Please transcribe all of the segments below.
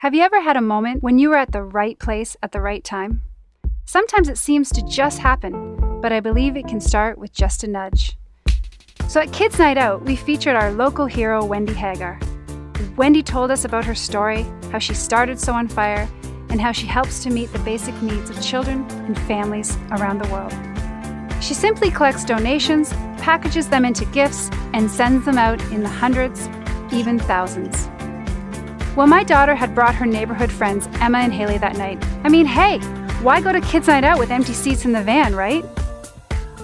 Have you ever had a moment when you were at the right place at the right time? Sometimes it seems to just happen, but I believe it can start with just a nudge. So at Kids Night Out, we featured our local hero, Wendy Hagar. Wendy told us about her story, how she started Sew on Fire, and how she helps to meet the basic needs of children and families around the world. She simply collects donations, packages them into gifts, and sends them out in the hundreds, even thousands. Well, my daughter had brought her neighborhood friends, Emma and Haley, that night. Hey, why go to Kids Night Out with empty seats in the van, right?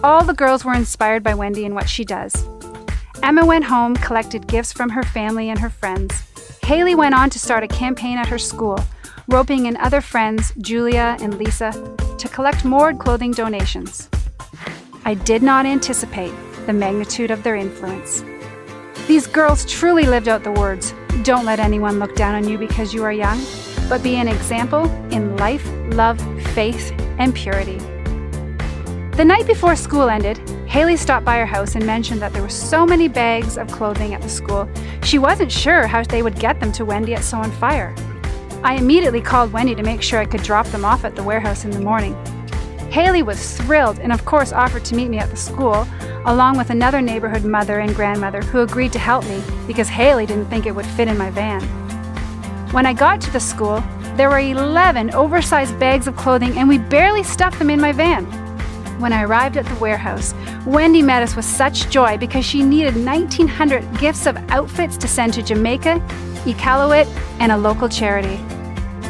All the girls were inspired by Wendy and what she does. Emma went home, collected gifts from her family and her friends. Haley went on to start a campaign at her school, roping in other friends, Julia and Lisa, to collect more clothing donations. I did not anticipate the magnitude of their influence. These girls truly lived out the words, "Don't let anyone look down on you because you are young, but be an example in life, love, faith, and purity." The night before school ended, Haley stopped by her house and mentioned that there were so many bags of clothing at the school, she wasn't sure how they would get them to Wendy at Sew on Fire. I immediately called Wendy to make sure I could drop them off at the warehouse in the morning. Haley was thrilled and of course offered to meet me at the school, along with another neighborhood mother and grandmother who agreed to help me because Haley didn't think it would fit in my van. When I got to the school, there were 11 oversized bags of clothing and we barely stuffed them in my van. When I arrived at the warehouse, Wendy met us with such joy because she needed 1,900 gifts of outfits to send to Jamaica, Iqaluit, and a local charity.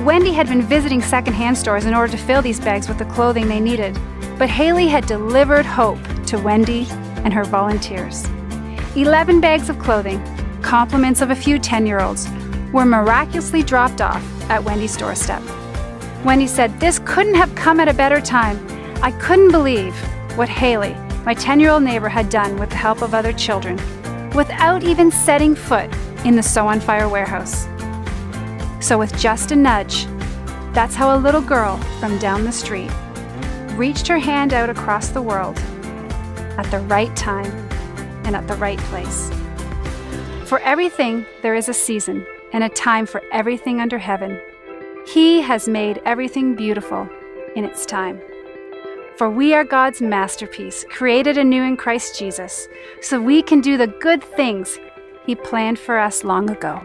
Wendy had been visiting secondhand stores in order to fill these bags with the clothing they needed, but Haley had delivered hope to Wendy and her volunteers. 11 bags of clothing, compliments of a few 10-year-olds, were miraculously dropped off at Wendy's doorstep. Wendy said, "This couldn't have come at a better time. I couldn't believe what Haley, my 10-year-old neighbor, had done with the help of other children, without even setting foot in the Sew on Fire warehouse." So with just a nudge, that's how a little girl from down the street reached her hand out across the world at the right time and at the right place. For everything, there is a season and a time for everything under heaven. He has made everything beautiful in its time. For we are God's masterpiece, created anew in Christ Jesus, so we can do the good things He planned for us long ago.